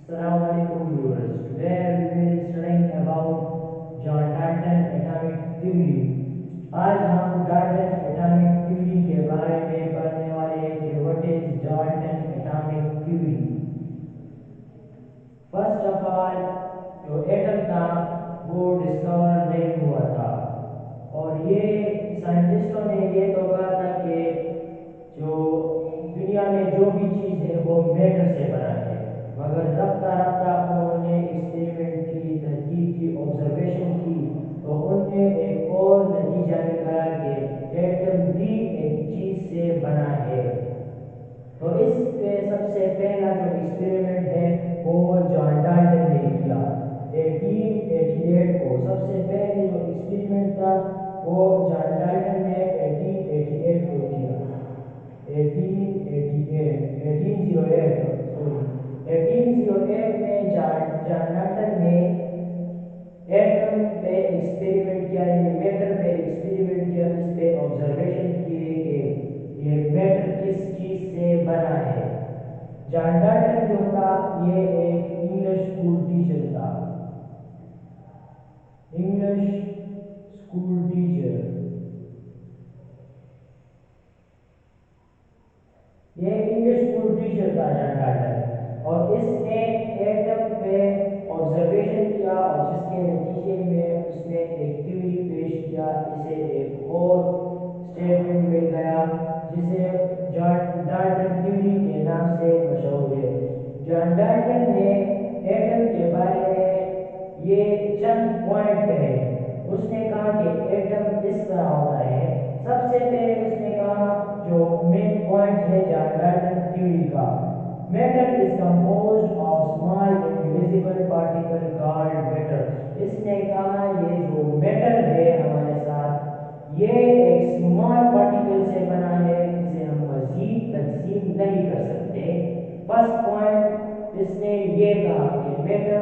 Assalamu alaikum viewers. Today we will studying about John Dalton atomic theory. आज हम Dalton atomic theory के बारे में पढ़ने वाले हैं कि what is Dalton atomic theory. First of all जो एटम था वो डिस्कवर नहीं हुआ था और ये साइंटिस्टों ने ये तो कहा था कि जो दुनिया में जो भी चीज़ है वो मैटर से बना है, मगर रफ्ता रफ्ता उन्होंने एक्सपेरिमेंट की, तहकीक की, ऑब्जर्वेशन की तो उनने एक और नतीजा निकाला कि एटम भी एक चीज़ से बना है। तो इस पे सबसे पहला जो एक्सपेरिमेंट है वो जॉन डाल्टन ने किया 1888 को। सबसे पहले जो एक्सपेरिमेंट था वो जॉन डाल्टन ने 1888 को किया। 1808 में जॉन डाल्टन ने एटम पे एक्सपेरिमेंट किया, यानी मैटर पे एक्सपेरिमेंट किया, इस पे ऑब्जर्वेशन किए कि ये मैटर किस चीज़ से बना है। जॉन डाल्टन जो था ये एक इंग्लिश स्कूल टीचर था, इंग्लिश स्कूल टीचर। ये इंग्लिश स्कूल टीचर था जॉन डाल्टन, और इसने एटम पे ऑब्जर्वेशन किया और जिसके नतीजे में उसने एक थ्योरी पेश किया। इसे एक और स्टेटमेंट मिल गया जिसे जॉन डाल्टन थ्योरी के नाम से मशहूर है। जॉन डाल्टन ने एटम के बारे में ये चंद पॉइंट कहे। उसने कहा कि एटम इस तरह होता है। सबसे पहले उसने कहा जो मेन पॉइंट है जॉन डाल्टन थ्योरी का, matter is composed of small indivisible particle called matter. इसने कहा ये जो मैटर है हमारे साथ ये एक स्मॉल पार्टिकल से बना है, इसे हम मजीद तकसीम नहीं कर सकते। फर्स्ट पॉइंट इसने ये कहा कि मैटर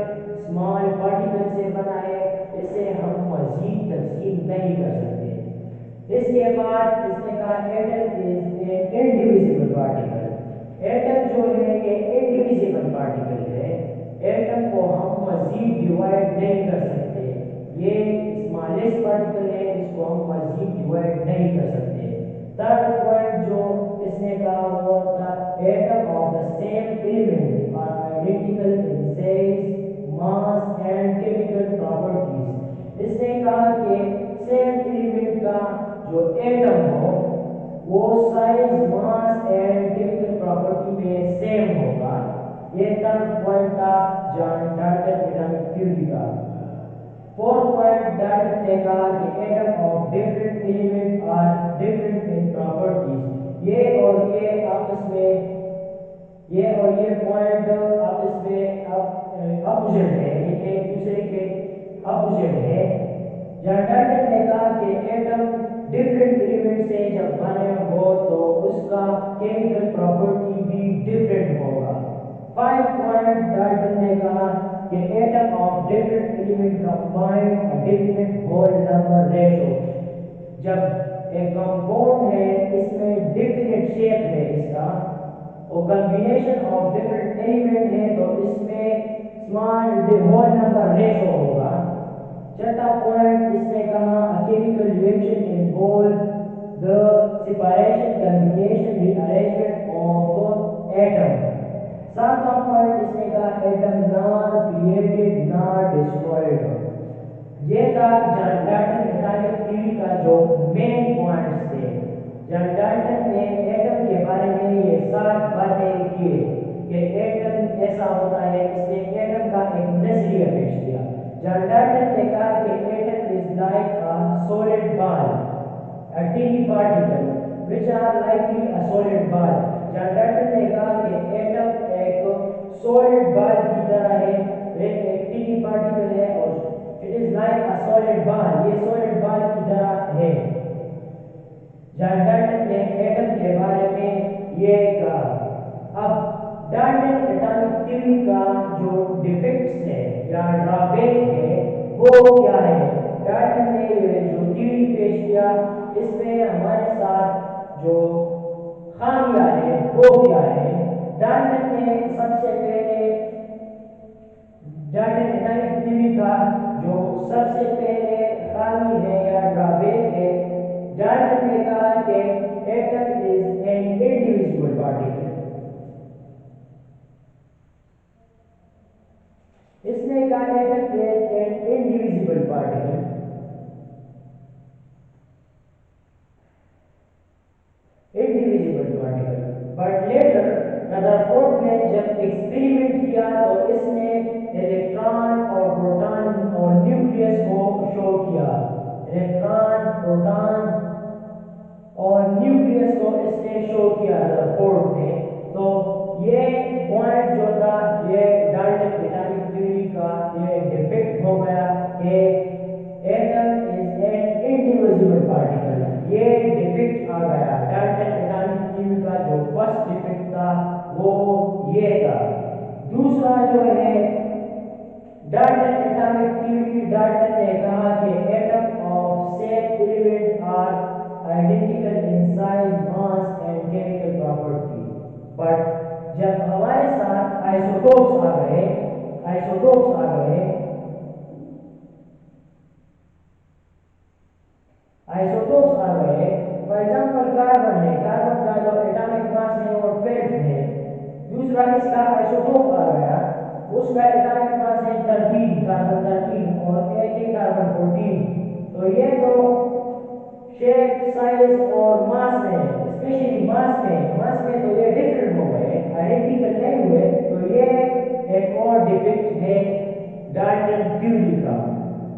स्मॉल पार्टिकल से बना है, इसे हम मजीद तकसीम नहीं कर सकते। इसके बाद इसने कहा atom is an indivisible particle. Atom जो है ये इंडिविजिबल पार्टिकल है, एटम को हम मजीद डिवाइड नहीं कर सकते। ये स्मॉलेस्ट पार्टिकल है, इसको हम मजीद डिवाइड नहीं कर सकते। थर्ड पॉइंट जो इसने कहा वो था atom of the same element are identical in size, mass and chemical properties. इसने कहा कि सेम एलिमेंट का जो एटम हो वो size, mass and chemical property में सेम होगा। ये थर्ड पॉइंट था जॉन डाल्टन एटॉमिक थ्योरी का। फोर्थ पॉइंट डाल्टन ने कहा कि atom of different element are different in properties. ये पॉइंट आपस में अपोजिट है, ये एक दूसरे के अपोजिट है। जॉन डाल्टन ने कहा कि एटम डिफरेंट एलिमेंट से जब बने हो तो उसका केमिकल प्रॉपर्टी भी डिफरेंट होगा। फाइव पॉइंट डाल्टन ने कहा कि atom of different element combine a definite whole number ratio. जब एक कंपाउंड है इसमें डेफिनेट शेप है इसका और कॉम्बिनेशन ऑफ डिफरेंट एलिमेंट है तो इसमें स्मॉल होल नंबर रेशो होगा। छठा पॉइंट इसने कहा a chemical reaction involve the separation, combination, rearrangement of atom. सातवां पॉइंट इसने कहा atom not created not destroyed. ये था जॉन डाल्टन एटॉमिक थ्योरी का जो मेन पॉइंट्स थे। जॉन डाल्टन ने एटम के बारे में ये 7 बातें की कि एटम ऐसा होता है। इसने एटम का एक नजरिया पेश किया। जॉन डाल्टन ने कहा कि atom is like a solid ball, a teeny particle which are likely a solid ball। John Dalton ने कहा कि एटम एक सॉलिड बॉल की तरह है, एक टीनी पार्टिकल है और it is like a solid ball, ये सॉलिड बॉल की तरह है। जॉन डाल्टन ने एटम के बारे में ये कहा। अब डाल्टन एटॉमिक थ्योरी का जो डिफेक्ट्स है या ड्रॉबैक है वो क्या है। डाल्टन ने ये जो थ्योरी पेश किया इसमें हमारे साथ जो खामियां है वो क्या है। डाल्टन ने सबसे पहले एटॉमिक थ्योरी का जो सबसे पहले खामी है या ड्रॉबैक है, डाल्टन ने कहा कि atom is an indivisible particle. इसने कहा atom is an indivisible particle. But later Rutherford ने जब एक्सपेरिमेंट किया तो इसने इलेक्ट्रॉन और प्रोटॉन और न्यूक्लियस को शो किया। इलेक्ट्रॉन, प्रोटॉन और न्यूक्लियस को इसने शो किया रदरफोर्ड ने। तो ये पॉइंट जो था, ये डाल्टन एटॉमिक थ्योरी का ये डिफेक्ट हो गया कि atom is an indivisible particle. ये डिफेक्ट आ गया। डाल्टन एटॉमिक थ्योरी का जो फर्स्ट डिफेक्ट था वो ये था। दूसरा जो है डाल्टन एटॉमिक थ्योरी, डाल्टन ने कहा कि atom of same element are identical in size, mass and chemical property. But जब हमारे साथ आइसोटोप्स आ गए, आइसोटोप्स आ गए, आइसोटोप्स आ गए, फॉर एग्जांपल कार्बन है, कार्बन का जो एटॉमिक मास है वो 12 है। दूसरा इसका आइसोटोप आ गया, उसका एटॉमिक मास है 13, कार्बन 13 और एक है कार्बन 14। तो ये तो शेप, साइज और मास में, स्पेशली मास में तो ये डिफरेंट हो गए, आइडेंटिकल नहीं हुए। तो ये एक और डिफेक्ट है डाल्टन थ्योरी का।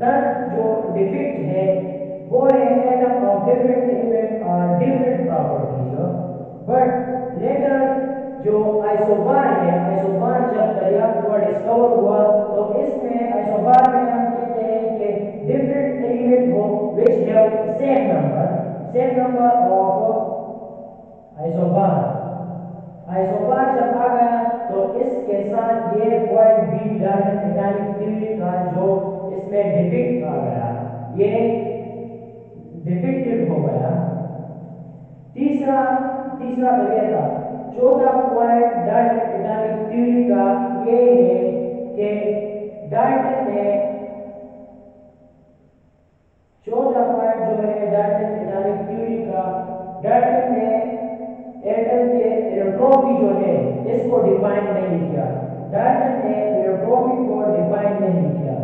तब जो डिफेक्ट है वो है एटम ऑफ डिफरेंट एलिमेंट और डिफरेंट प्रॉपर्टीज। बट लेटर जो आइसोबार है, आइसोबार जब दरियाफ्त हुआ, डिस्कवर हुआ, तो इसमें आइसोबार में हम कहते हैं कि डिफरेंट एलिमेंट हो which have same number of isobar. Isobar जब आ गया तो इसके साथ ये पॉइंट भी डाल्टन एटॉमिक थ्योरी का जो इसमें डिफेक्ट आ गया, ये डिफेक्टिव हो गया। तीसरा तीसरा तो ये था। चौथा पॉइंट डाल्टन एटॉमिक थ्योरी का ये है कि डाल्टन ने, चौथा पॉइंट जो है डाल्टन एटॉमिक थ्योरी का, डाल्टन ने एटम के एंट्रोपी जो है इसको डिफाइन नहीं किया। डाल्टन ने एंट्रोपी को डिफाइन नहीं किया।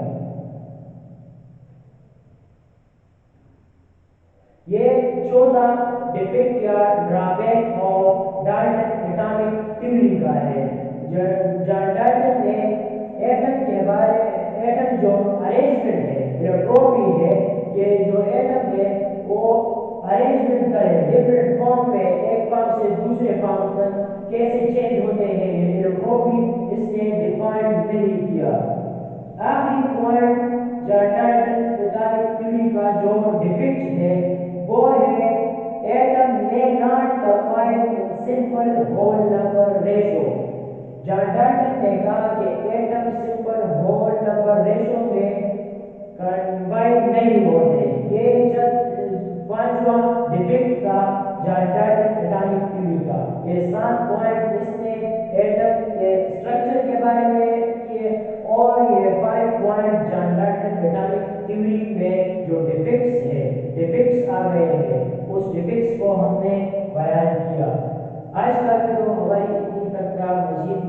ये चौथा डिफेक्ट या drawback of Dalton atomic theory का है। डाल्टन ने एटम के बारे, एटम जो अरेंजमेंट है, एंट्रोपी है, कि जो एटम है वो अरेंजमेंट करे डिफरेंट फॉर्म में, एक फॉर्म से दूसरे फॉर्म तक कैसे चेंज होते हैं, ये एंट्रोपी इसने डिफाइन नहीं किया। आखिरी पॉइंट डाल्टन एटॉमिक थ्योरी का जो डिफेक्ट है वो है atom may not combine in simple whole number ratio. John Dalton ने कहा कि atom simple whole number ratio में कंबाइन नहीं होते। ये पांचवा डिफेक्ट था जॉन डाल्टन एटॉमिक थ्योरी का। ये 7 पॉइंट इसने एटम के स्ट्रक्चर के बारे में किए, और ये 5 point John Dalton atomic theory में जो डिफेक्ट्स आ गए हैं, उस डिफेक्ट्स को हमने बयान किया। आज का वीडियो हमारी इतनी तक का। मजीद